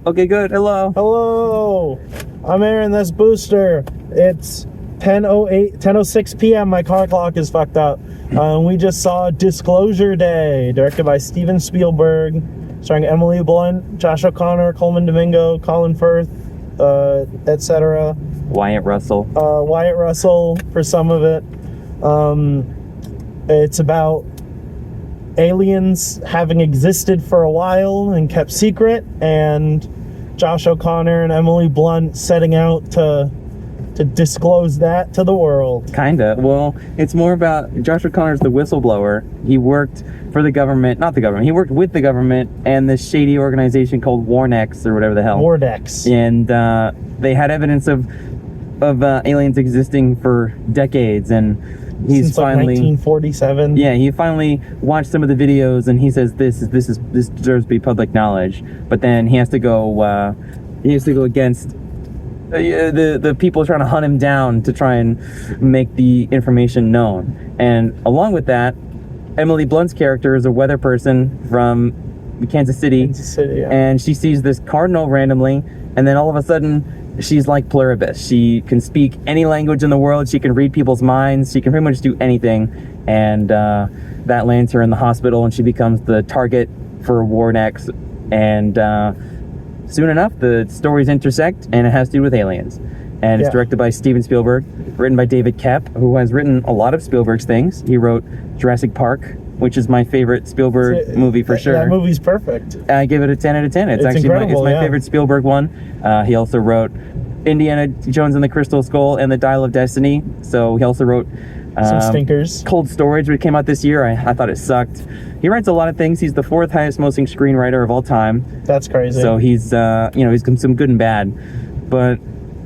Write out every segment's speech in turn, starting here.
Okay, good. Hello. Hello. I'm Aaron. That's Booster. It's 10:06 p.m. My car clock is fucked up. We just saw Disclosure Day, directed by Steven Spielberg, starring Emily Blunt, Josh O'Connor, Coleman Domingo, Colin Firth, etc. Wyatt Russell. Wyatt Russell for some of it. It's about aliens having existed for a while and kept secret, and Josh O'Connor and Emily Blunt setting out to disclose that to the world. Kinda. Well, it's more about Josh O'Connor's the whistleblower. He worked for the government, not the government. He worked with the government and this shady organization called Warnex or whatever the hell. Wardex. And they had evidence of aliens existing for decades, and he's Since finally 1947. Yeah, he finally watched some of the videos, and he says this deserves to be public knowledge. But then he has to go against the people trying to hunt him down to try and make the information known. And along with that, Emily Blunt's character is a weather person from Kansas City, Yeah. and she sees this cardinal randomly, and then all of a sudden she's like Pluribus. She can speak any language in the world. She can read people's minds. She can pretty much do anything. And that lands her in the hospital, and she becomes the target for Warnex. And soon enough, the stories intersect, and it has to do with aliens. And it's directed by Steven Spielberg, written by David Koepp, who has written a lot of Spielberg's things. He wrote Jurassic Park, which is my favorite Spielberg movie for sure. That movie's perfect. I give it a 10 out of 10. It's actually my favorite Spielberg one. He also wrote Indiana Jones and the Crystal Skull and The Dial of Destiny. So he also wrote some stinkers. Cold Storage, which came out this year. I thought it sucked. He writes a lot of things. He's the fourth highest grossing screenwriter of all time. That's crazy. So he's he's some good and bad. But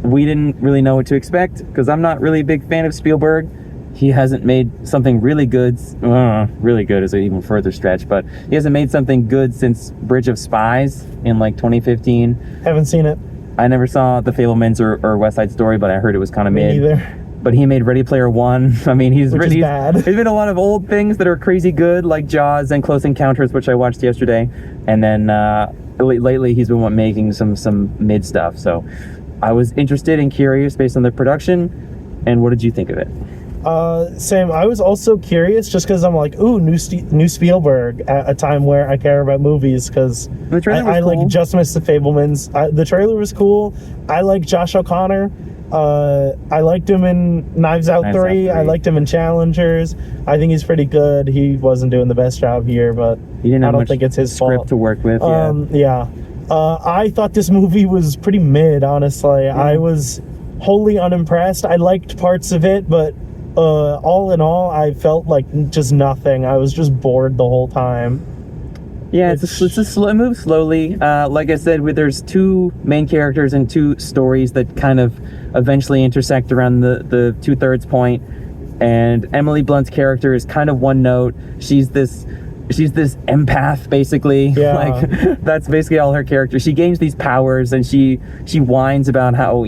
we didn't really know what to expect, because I'm not really a big fan of Spielberg. He hasn't made something really good. Really good is an even further stretch, but he hasn't made something good since Bridge of Spies in like 2015. Haven't seen it. I never saw The Fabelmans or West Side Story, but I heard it was kind of mid. Me neither. But he made Ready Player One. I mean, he's bad. He's made a lot of old things that are crazy good, like Jaws and Close Encounters, which I watched yesterday. And then lately he's been making some mid stuff. So I was interested and curious based on the production. And what did you think of it? Same. I was also curious just because I'm like, ooh, new Spielberg at a time where I care about movies, because I cool. like just missed The Fabelmans. The trailer was cool. I like Josh O'Connor. I liked him in Knives Out 3. I liked him in Challengers. I think he's pretty good. He wasn't doing the best job here, but I don't think it's his fault. To work with. I thought this movie was pretty mid, honestly. I was wholly unimpressed. I liked parts of it, but all in all, I felt like just nothing. I was just bored the whole time. Yeah, it moves slowly. Like I said, there's two main characters and two stories that kind of eventually intersect around the 2/3 point. And Emily Blunt's character is kind of one note. She's this empath, basically. Yeah. Like, that's basically all her character. She gains these powers, and she whines about how,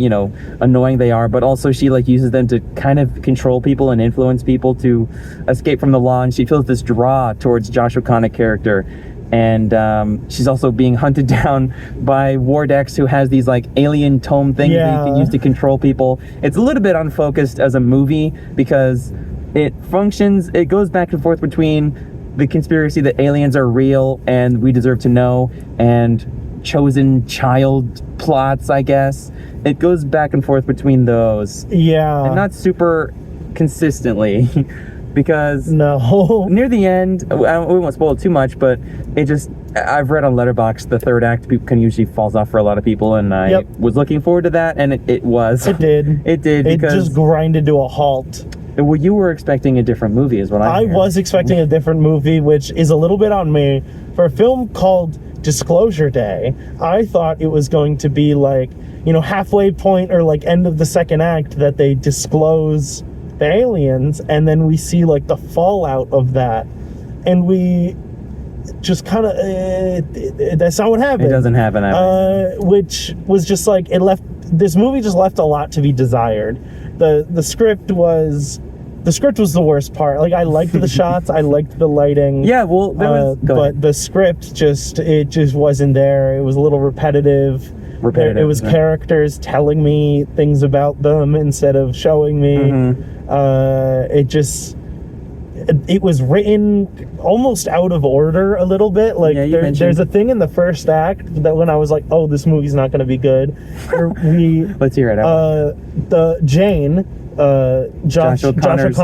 annoying they are, but also she uses them to kind of control people and influence people to escape from the law. And she feels this draw towards Josh O'Connor character. And she's also being hunted down by Wardex, who has these alien tome things that you can use to control people. It's a little bit unfocused as a movie, because it goes back and forth between the conspiracy that aliens are real and we deserve to know, and chosen child plots, I guess. It goes back and forth between those. Yeah. And not super consistently. Because near the end, we won't spoil it too much, but I've read on Letterboxds, the third act can usually falls off for a lot of people, and I was looking forward to that, and it did. It did, because it just grinded to a halt. Well, you were expecting a different movie, is what I was expecting a different movie, which is a little bit on me. For a film called Disclosure Day, I thought it was going to be halfway point or end of the second act that they disclose the aliens, and then we see the fallout of that, and we just kind of that's not what happened. It doesn't happen that way. Which was just this movie just left a lot to be desired. The script was the script was the worst part. Like, I liked the shots, I liked the lighting. Yeah, well, but the script just wasn't there. It was a little repetitive. It was characters telling me things about them instead of showing me. It was written almost out of order a little bit. Like, there's a thing in the first act that when I was like, oh, this movie's not going to be good. Let's hear it out. The Jane, Josh O'Connor's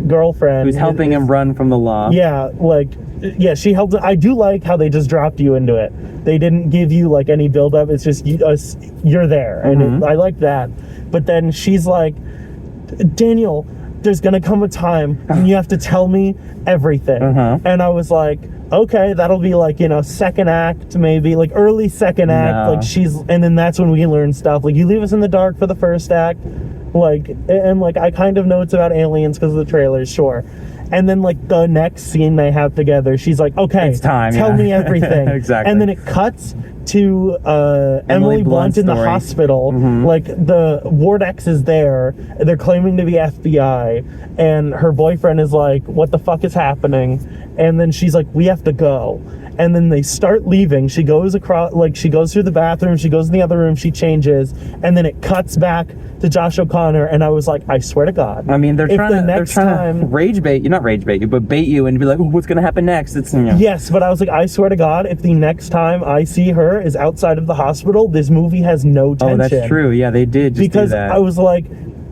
girlfriend, who's helping him run from the law. Yeah, she helped. I do like how they just dropped you into it. They didn't give you like any build up. It's just you're there, and I like that. But then she's like, Daniel, there's gonna come a time when you have to tell me everything. And I was like, okay, that'll be like, second act, maybe like early second act. Like and then that's when we learn stuff. Like, you leave us in the dark for the first act, and I kind of know it's about aliens because of the trailers, sure. And then like the next scene they have together, she's like, okay, it's time. Tell me everything. Exactly. And then it cuts to Emily Blunt in the hospital. Like, the Ward X is there. They're claiming to be FBI, and her boyfriend is like, what the fuck is happening? And then she's like, we have to go. And then they start leaving. She goes across, like, she goes through the bathroom, she goes in the other room, she changes, and then it cuts back to Josh O'Connor, and I was like, I swear to God. I mean, they're trying to rage bait you, not rage bait you, but bait you and be like, oh, what's going to happen next? It's Yes, but I was like, I swear to God, if the next time I see her is outside of the hospital, this movie has no tension. Oh, that's true. Yeah, they did just because do that. I was like,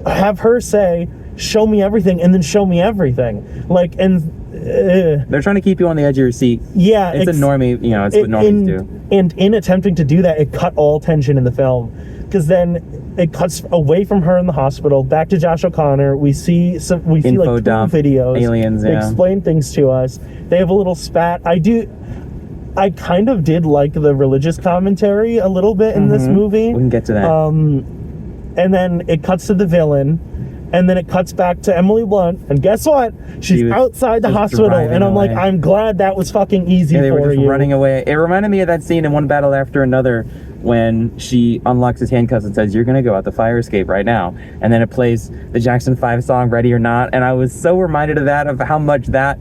have her say, show me everything, and then show me everything. Like, and they're trying to keep you on the edge of your seat. Yeah, it's a normie. It's what normies do. And in attempting to do that, it cut all tension in the film, because then it cuts away from her in the hospital, back to Josh O'Connor. We see like 2 videos. Aliens. They explain things to us. They have a little spat. I kind of did like the religious commentary a little bit in this movie. We can get to that. And then it cuts to the villain. And then it cuts back to Emily Blunt, and guess what? She's outside the hospital, and I'm like, I'm glad that was fucking easy for you. They were just running away. It reminded me of that scene in One Battle After Another when she unlocks his handcuffs and says, you're gonna go out the fire escape right now. And then it plays the Jackson 5 song, Ready or Not, and I was so reminded of that, of how much that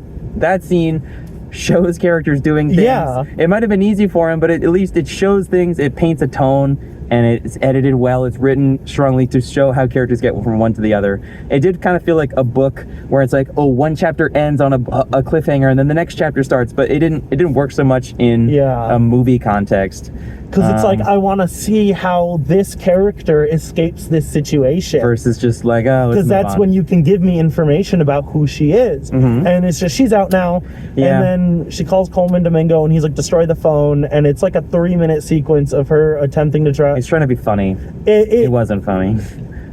scene shows characters doing things. Yeah. It might have been easy for him, but at least it shows things, it paints a tone, and it's edited well. It's written strongly to show how characters get from one to the other. It did kind of feel like a book where it's like, oh, one chapter ends on a cliffhanger and then the next chapter starts, but it didn't work so much in a movie context. Because it's like, I want to see how this character escapes this situation. Versus just like, oh, because that's when you can give me information about who she is. And it's just, she's out now. Yeah. And then she calls Coleman Domingo, and he's like, destroy the phone. And it's like a 3-minute sequence of her attempting to try. He's trying to be funny. It wasn't funny.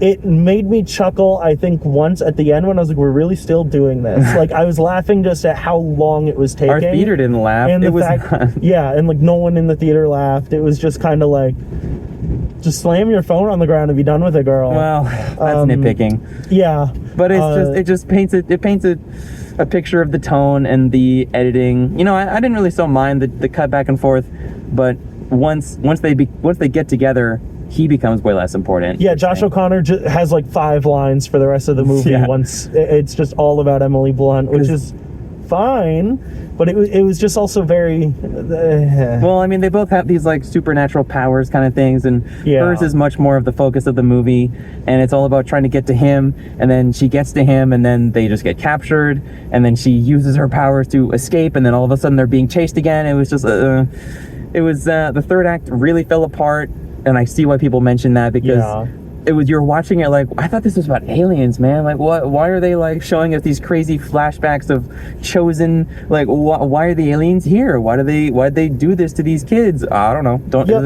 It made me chuckle, I think, once at the end when I was like, we're really still doing this. Like, I was laughing just at how long it was taking. Our theater didn't laugh. And and like no one in the theater laughed. It was just kind of like, just slam your phone on the ground and be done with it, girl. Well, that's nitpicking. Yeah. But it just paints a picture of the tone and the editing. I didn't really so mind the cut back and forth, but once they get together, he becomes way less important. Yeah, Josh O'Connor has like 5 lines for the rest of the movie. Yeah. Once it's just all about Emily Blunt, which is fine, but it was just also very well, I mean, they both have these like supernatural powers kind of things, and hers is much more of the focus of the movie, and it's all about trying to get to him, and then she gets to him, and then they just get captured, and then she uses her powers to escape, and then all of a sudden they're being chased again. It was just the third act really fell apart. And I see why people mention that, because you're watching it like, I thought this was about aliens, man. Like, what? Why are they like showing us these crazy flashbacks of chosen? Like, why are the aliens here? Why did they do this to these kids? I don't know.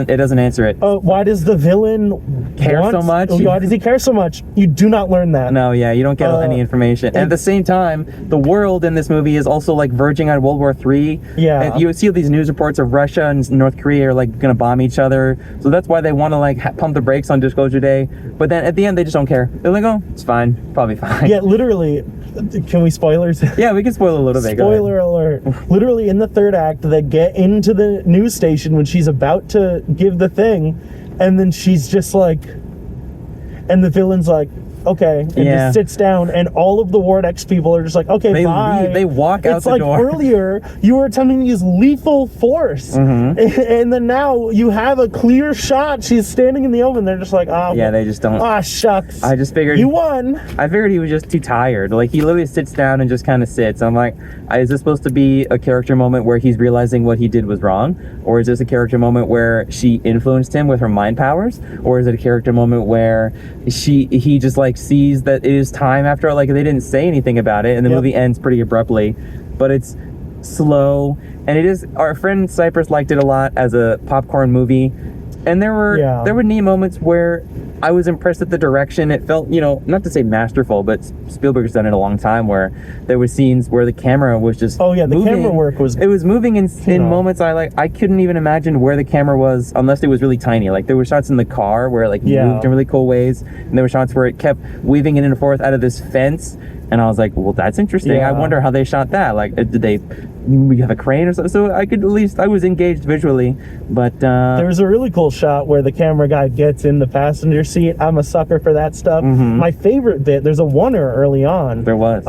It doesn't answer it. Why does the villain care so much? Why does he care so much? You do not learn that. No, you don't get any information. And at the same time, the world in this movie is also like verging on World War III. Yeah, and you see these news reports of Russia and North Korea are like gonna bomb each other. So that's why they want to like pump the brakes on Disclosure Day. But then at the end, they just don't care. They're like, oh, it's fine. Probably fine. Yeah, literally. Can we spoilers? Yeah, we can spoil a little bit. Spoiler alert. Literally, in the third act, they get into the news station when she's about to give the thing, and then she's just like, and the villain's like, okay, and just sits down, and all of the Ward X people are just like, okay, bye. They walk out the door. It's like earlier, you were attempting to use lethal force, and then now you have a clear shot. She's standing in the open. They're just like, they just don't. Shucks. I just figured you won. I figured he was just too tired. Like, he literally sits down and just kind of sits. I'm like, is this supposed to be a character moment where he's realizing what he did was wrong? Or is this a character moment where she influenced him with her mind powers? Or is it a character moment where he just like sees that it is time after, like, they didn't say anything about it and the movie ends pretty abruptly, but it's slow, and it is, our friend Cypress liked it a lot as a popcorn movie, and there were neat moments where I was impressed at the direction. It felt, not to say masterful, but Spielberg's done it a long time, where there were scenes where the camera was just the camera work was moving in moments I couldn't even imagine where the camera was unless it was really tiny. Like, there were shots in the car where it moved in really cool ways, and there were shots where it kept weaving in and forth out of this fence, and I was like, well, that's interesting. I wonder how they shot that. Like, did we have a crane or something? So I was engaged visually, but there's a really cool shot where the camera guy gets in the passenger seat. I'm a sucker for that stuff. My favorite bit, there's a oneer early on. There was.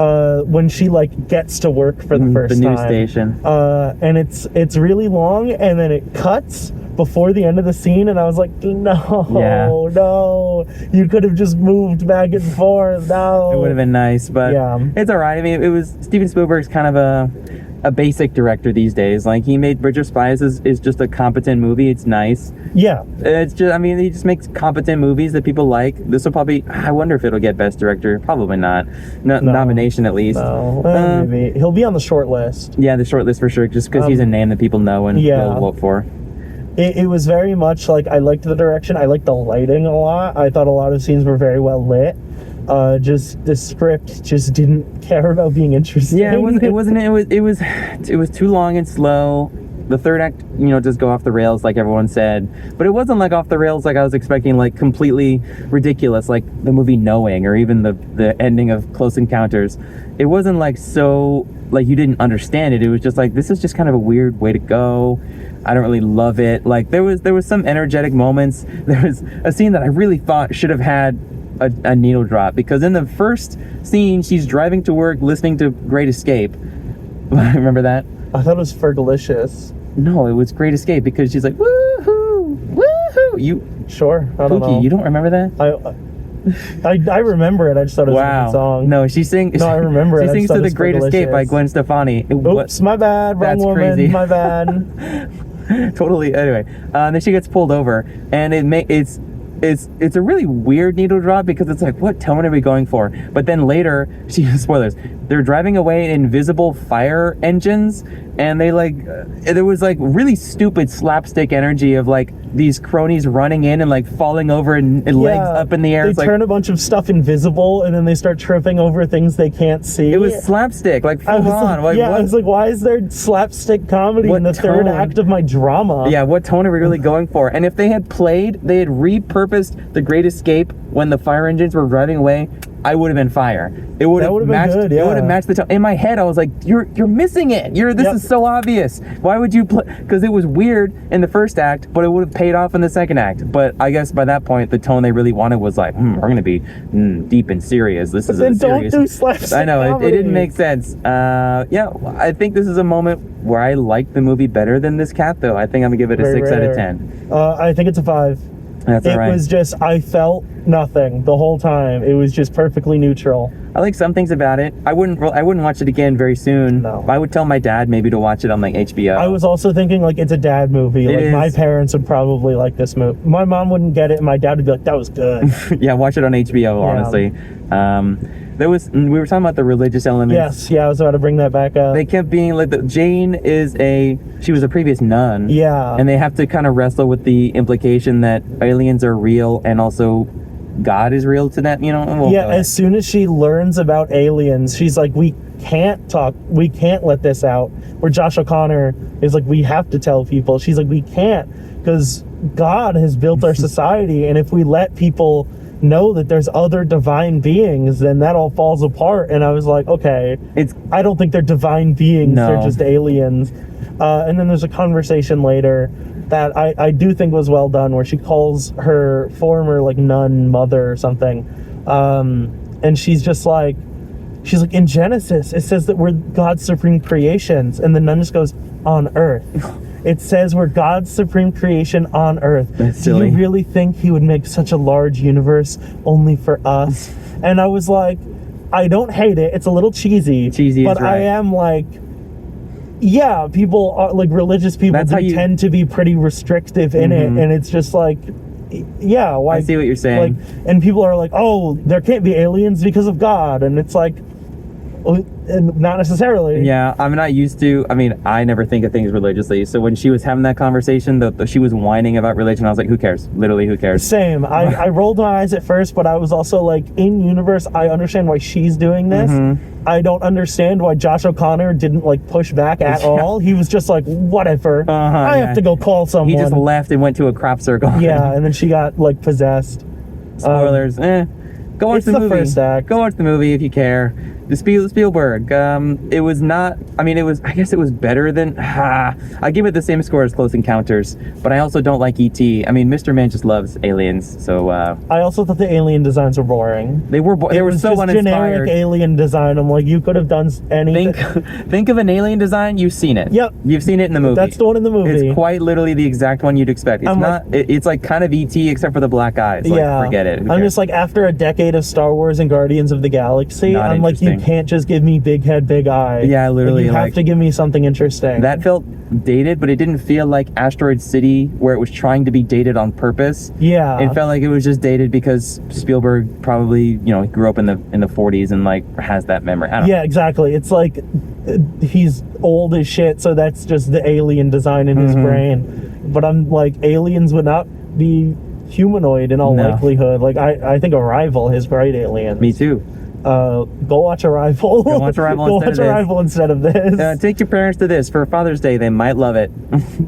When she gets to work for the first time. The news station. And it's really long, and then it cuts before the end of the scene, and I was like, no, you could have just moved back and forth. No, it would have been nice, but it's all right. I mean, it was Steven Spielberg's kind of a basic director these days. Like, he made Bridge of Spies is just a competent movie. It's nice. Yeah. It's just, I mean, he just makes competent movies that people like. This will probably, I wonder if it'll get Best Director. Probably not. No. Nomination at least. No. Maybe. He'll be on the short list. Yeah, the short list for sure, just because he's a name that people know and will vote for. It was very much like, I liked the direction. I liked the lighting a lot. I thought a lot of scenes were very well lit. Just the script just didn't care about being interesting. Yeah, it was too long and slow. The third act, does go off the rails, like everyone said, but it wasn't like off the rails like I was expecting, like completely ridiculous, like the movie Knowing, or even the ending of Close Encounters. It wasn't like so, like, you didn't understand it. It was just like, this is just kind of a weird way to go. I don't really love it. Like, there was some energetic moments. There was a scene that I really thought should have had a needle drop, because in the first scene she's driving to work listening to Great Escape. Remember that? I thought it was Fergalicious. No, it was Great Escape, because she's like, woohoo, woohoo. You sure? I don't know. You don't remember that? I remember it. I just thought it was a different song. No, she sings. No, I remember it. She sings to The Great Escape by Gwen Stefani. Oops, my bad. Wrong That's woman. crazy. My bad. Totally. Anyway, then she gets pulled over, and it's a really weird needle drop, because it's like, what tone are we going for? But then later, spoilers, they're driving away in invisible fire engines, and they there was really stupid slapstick energy of these cronies running in and falling over and legs up in the air. They turn a bunch of stuff invisible, and then they start tripping over things they can't see. It was slapstick, full on. I was like, why is there slapstick comedy in the third act of my drama? Yeah, what tone are we really going for? And if they had repurposed The Great Escape when the fire engines were driving away, I would have been fire. It would have matched. Good, yeah. It would have matched the tone. In my head, I was like, "You're missing it. This is so obvious. Why would you play?" Because it was weird in the first act, but it would have paid off in the second act. But I guess by that point, the tone they really wanted was like, "We're going to be deep and serious. This is a serious." Don't do slapstick. I know comedy. it didn't make sense. I think this is a moment where I like the movie better than this cat, though. I think I'm gonna give it a 6 out of 10. I think it's a 5. That's all right. It was just, I felt nothing the whole time. It was just perfectly neutral. I like some things about it. I wouldn't watch it again very soon. No. I would tell my dad maybe to watch it on HBO. I was also thinking it's a dad movie. My parents would probably like this movie. My mom wouldn't get it, and my dad would be like, that was good. Yeah, watch it on HBO, honestly. We were talking about the religious elements. Yes, I was about to bring that back up. They kept being Jane she was a previous nun. Yeah. And they have to kind of wrestle with the implication that aliens are real, and also God is real to that, as soon as she learns about aliens, she's like, we can't let this out. Where Josh O'Connor is like, we have to tell people. She's like, we can't, because God has built our society, and if we let people know that there's other divine beings, then that all falls apart. And I was like, okay, I don't think they're divine beings. No. They're just aliens. And then there's a conversation later that I do think was well done, where she calls her former nun mother or something, And she's like, in Genesis, it says that we're God's supreme creations. And the nun just goes, on earth. It says we're God's supreme creation on earth. That's Do silly. you really think he would make such a large universe only for us? And I was like, I don't hate it. It's a little cheesy. Cheesy but is right. I am like, yeah, people are like religious people tend to be pretty restrictive in it. And it's just like, yeah, why? I see what you're saying. Like, and people are like, oh, there can't be aliens because of God. And it's like, and not necessarily. Yeah, I'm not used to. I mean, I never think of things religiously. So when she was having that conversation, she was whining about religion. I was like, who cares? Literally, who cares? Same. I rolled my eyes at first, but I was also like, in universe, I understand why she's doing this. I don't understand why Josh O'Connor didn't like push back at all. He was just like, whatever. I have to go call someone. He just left and went to a crop circle. Yeah, and then she got like possessed. Spoilers. Go watch the movie. First act. Go watch the movie if you care. The Spielberg. It was not. I mean, it was. I guess it was better than. I give it the same score as Close Encounters, but I also don't like E.T. I mean, Mr. Man just loves aliens. So. I also thought the alien designs were boring. They were. They were so just uninspired. Generic alien design. I'm like, you could have done anything. Think of an alien design. You've seen it. Yep. You've seen it in the movie. That's the one in the movie. It's quite literally the exact one you'd expect. It's not. It's like kind of E.T. except for the black eyes. Like, yeah. Forget it. I'm just like, after a decade of Star Wars and Guardians of the Galaxy, I'm like, you can't just give me big head, big eye. Yeah, literally. You have to give me something interesting. That felt dated, but it didn't feel like Asteroid City, where it was trying to be dated on purpose. Yeah. It felt like it was just dated because Spielberg probably, grew up in the 40s and like has that memory. I don't know. Exactly. It's like he's old as shit, so that's just the alien design in his brain. But I'm like, aliens would not be humanoid in all likelihood. Like I think Arrival is great aliens. Me too. Go watch Arrival. Go watch Arrival instead of this. Take your parents to this for Father's Day. They might love it.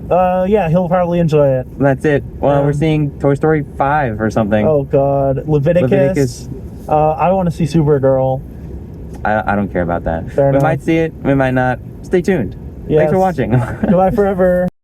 Yeah, he'll probably enjoy it. That's it. Well, we're seeing Toy Story 5 or something. Oh God, Leviticus. I want to see Supergirl. I don't care about that. Fair enough. We might see it. We might not. Stay tuned. Yes. Thanks for watching. Goodbye forever.